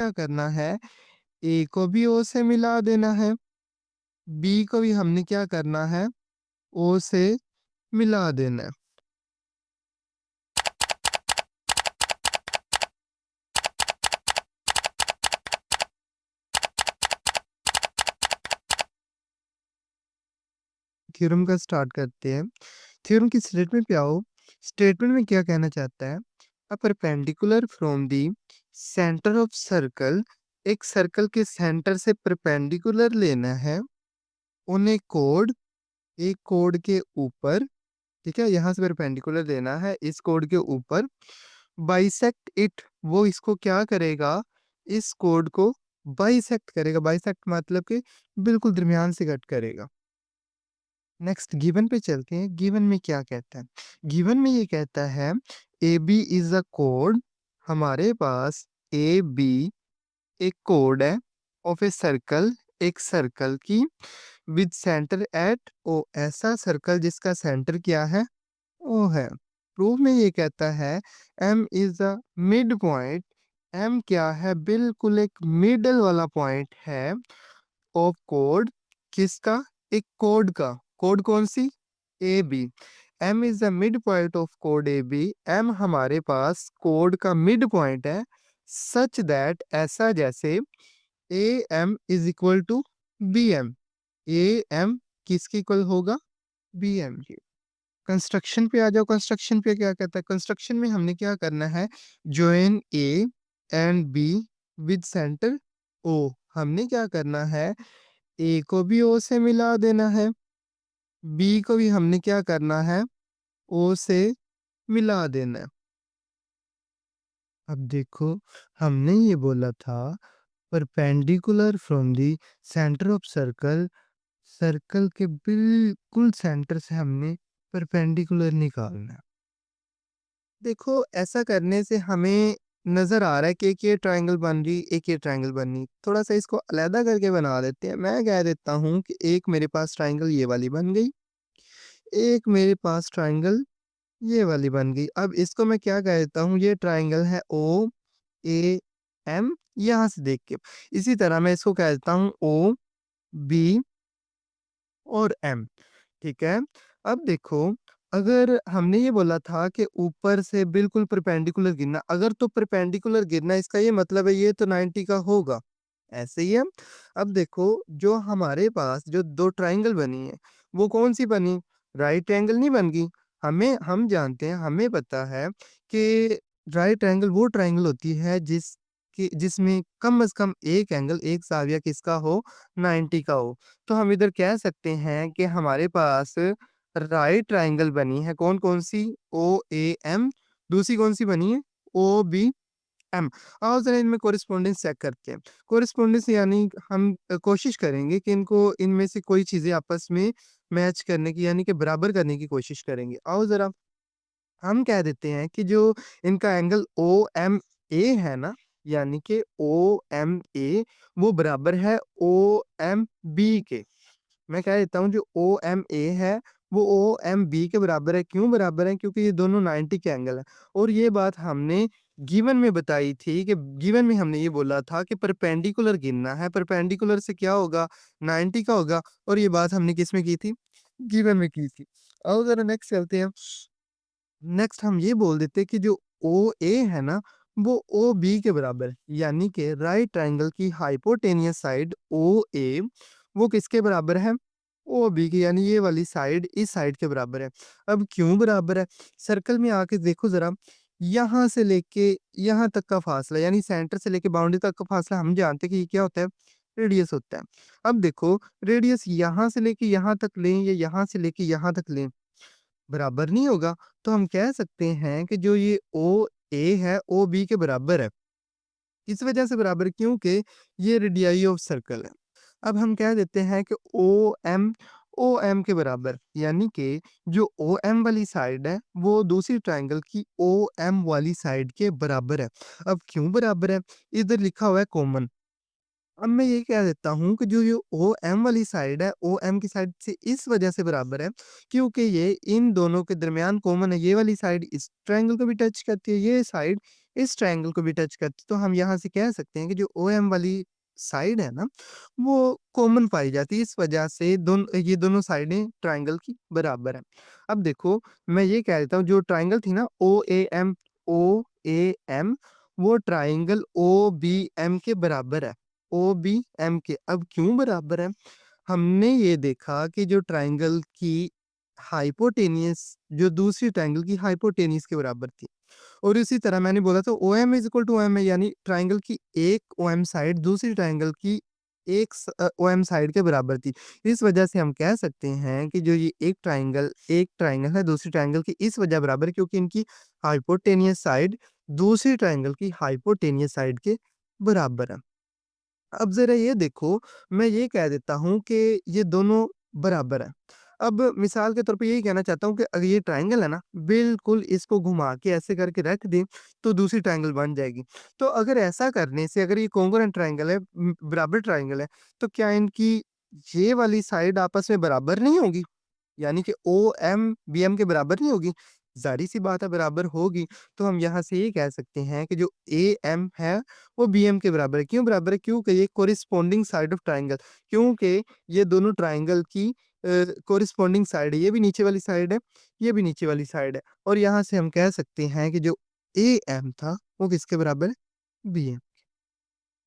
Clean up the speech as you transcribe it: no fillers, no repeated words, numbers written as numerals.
क्या करना है, ए को भी ओ से मिला देना है, बी को भी हमने क्या करना है, ओ से मिला देना है। थ्योरम का स्टार्ट करते हैं। थ्योरम की स्टेटमेंट पे आओ। स्टेटमेंट में क्या कहना चाहता है, a perpendicular from the centre of circle, एक सर्कल के सेंटर से परपेंडिकुलर लेना है, ऑन ए कोड, एक कोड के ऊपर, ठीक है, यहाँ से परपेंडिकुलर लेना है इस कोड के ऊपर, बाइसेक्ट इट, वो इसको क्या करेगा, इस कोड को बाइसेक्ट करेगा। बाइसेक्ट मतलब कि बिल्कुल दरमियान से कट करेगा। नेक्स्ट गिवन पे चलते हैं। गिवन में क्या कहता है, गिवन में ये कहता है ए बी इज अ कोड, हमारे पास ए बी एक कोड है, ऑफ ए सर्कल, एक सर्कल की, विद सेंटर एट ओ, ऐसा सर्कल जिसका सेंटर क्या है, ओ है। प्रूफ में ये कहता है M is a mid point, M क्या है, बिल्कुल एक मिडल वाला पॉइंट है, ऑफ कोड, किसका, एक कोड का, कोड कौन सी, A B. M is the mid point of कोड ए बी, एम हमारे पास कोड का मिड पॉइंट है, सच दैट, ऐसा जैसे, A M is equal to B M, A M किसके इक्वल होगा, बी एम के। कंस्ट्रक्शन पे आ जाओ। कंस्ट्रक्शन पे क्या कहता है, कंस्ट्रक्शन में हमने क्या करना है, join A and B with centre O, हमने क्या करना है, ए को भी ओ से मिला देना है, बी को भी हमने क्या करना है, ओ से मिला देना है। अब देखो, हमने ये बोला था perpendicular from the centre of circle, circle के बिल्कुल सेंटर से हमने परपेंडिकुलर निकालना है। देखो, ऐसा करने से हमें नजर आ रहा है कि एक ये ट्रायंगल बन रही, एक ये ट्रायंगल बन रही। थोड़ा सा इसको अलग करके बना देते हैं। मैं कह देता हूँ कि एक मेरे पास ट्रायंगल ये वाली बन गई, एक मेरे पास ट्रायंगल ये वाली बन गई। अब इसको मैं क्या कह देता हूँ, ये ट्रायंगल है ओ ए एम, यहाँ से देख के। इसी तरह मैं इसको कह देता हूँ ओ बी और एम, ठीक है। अब देखो, अगर हमने ये बोला था कि ऊपर से बिल्कुल परपेंडिकुलर गिरना, अगर तो परपेंडिकुलर गिरना इसका ये मतलब है ये तो 90 का होगा, ऐसे ही है। अब देखो, जो हमारे पास जो दो ट्रायंगल बनी है, वो कौन सी बनी, राइट ट्रायंगल नहीं बन गई। हम जानते हैं, हमें पता है कि राइट ट्रायंगल वो ट्रायंगल होती है जिसमें कम से कम एक एंगल, एक जाविया किसका हो, 90 का हो। तो हम इधर कह सकते हैं कि हमारे पास राइट ट्रायंगल बनी है, कौन कौन सी, ओ ए एम, दूसरी कौन सी बनी है, ओ बी एम। आओ जरा इनमें कोरिस्पोंडेंस चेक करते हैं। कोरिस्पोंडेंस यानी हम कोशिश करेंगे कि इनको, इनमें से कोई चीजें आपस में मैच करने की, यानी कि बराबर करने की कोशिश करेंगे। आओ जरा हम कह देते हैं कि जो इनका एंगल ओ एम ए है ना, यानी कि ओ एम ए, वो बराबर है ओ एम बी के। मैं कह देता हूँ जो ओ एम ए है वो ओ एम बी के बराबर है। क्यों बराबर है, क्योंकि ये दोनों 90 के एंगल है। और ये बात हमने गिवन में बताई थी कि गिवन में हमने ये बोला था कि परपेंडिकुलर गिनना है, परपेंडिकुलर से क्या होगा, 90 का होगा। और ये बात हमने किस में की थी, गिवन में की थी। और जरा नेक्स्ट चलते हैं। नेक्स्ट हम ये बोल देते कि जो ओ ए है ना, वो ओ बी के बराबर है, यानी कि राइट ट्रायंगल की हाइपोटेनियस साइड ओ ए, वो किसके बराबर है, ओ बी की, यानी ये वाली साइड इस साइड के बराबर है। अब क्यों बराबर है, सर्कल में आके देखो जरा, यहाँ से लेके यहाँ तक का फासला, यानी सेंटर से लेके बाउंड्री तक का फासला, हम जानते हैं कि ये क्या होता है, रेडियस होता है। अब देखो, रेडियस यहाँ से लेके यहाँ तक लें या यहाँ से लेके यहाँ तक लें, बराबर नहीं होगा। तो हम कह सकते हैं कि जो ये ओ ए है ओ बी के बराबर है। इस वजह से बराबर है क्योंकि ये रेडियाई ऑफ सर्कल है। अब हम कह देते हैं कि ओ एम के बराबर, यानी कि जो ओ एम वाली साइड है वो दूसरी ट्रायंगल की ओ एम वाली साइड के बराबर है। अब क्यों बराबर है, इधर लिखा हुआ है कॉमन। अब मैं ये कह देता हूँ कि जो ये ओएम वाली साइड है, ओएम की साइड से इस वजह से बराबर है, क्योंकि ये इन दोनों के दरमियान कॉमन है। ये वाली साइड इस ट्रायंगल को भी टच करती है, ये साइड इस ट्रायंगल को भी टच करती है। तो हम यहाँ से कह सकते हैं कि जो ओएम वाली साइड है ना, वो कॉमन पाई जाती है। इस वजह से ये दोनों साइडें ट्रायंगल की बराबर हैं। अब देखो, मैं ये कह देता हूँ, जो ट्रायंगल थी ना ओएएम, ओएएम, वो ट्रायंगल ओबीएम के बराबर है। ओबीएम के। अब क्यों बराबर है? हमने ये देखा कि जो ट्रायंगल की हाइपोटेनियस जो दूसरी ट्रायंगल की हाइपोटेनियस के बराबर थी। और इसी तरह मैंने बोला था OM is equal to OM है, यानी ट्रायंगल की एक ओएम साइड दूसरी ट्रायंगल की एक ओएम साइड के बराबर थी। इस वजह से हम कह सकते हैं कि जो ये एक ट्रायंगल है दूसरी ट्रायंगल की इस वजह बराबर है, क्योंकि इनकी हाइपोटेनियस साइड दूसरी ट्रायंगल की हाइपोटेनियस साइड के बराबर है। अब ज़रा ये देखो, मैं ये कह देता हूँ कि ये दोनों बराबर हैं। अब मिसाल के तौर पे यही कहना चाहता हूँ कि अगर ये ट्रायंगल है ना, बिल्कुल इसको घुमा के ऐसे करके रख दें, तो दूसरी ट्रायंगल बन जाएगी। तो अगर ऐसा करने से अगर ये कॉन्ग्रुएंट ट्रायंगल है, बराबर ट्रायंगल है, तो क्या इनकी ये वाली साइड आपस में बराबर नहीं होगी? यानी कि ओएम बीएम के बराबर नहीं होगी? ज़ाहिर-सी बात है बराबर होगी। तो हम यहाँ से ये कह सकते हैं कि जो एएम है वो बीएम के बराबर है। क्यों बराबर है? क्योंकि ये कोरिस्पोंडिंग साइड ऑफ ट्रायंगल, क्योंकि ये दोनों ट्रायंगल की कोरिस्पोंडिंग साइड है। ये भी नीचे वाली साइड है, ये भी नीचे वाली साइड है। और यहाँ से हम कह सकते हैं कि जो एएम था वो किसके बराबर है? बीएम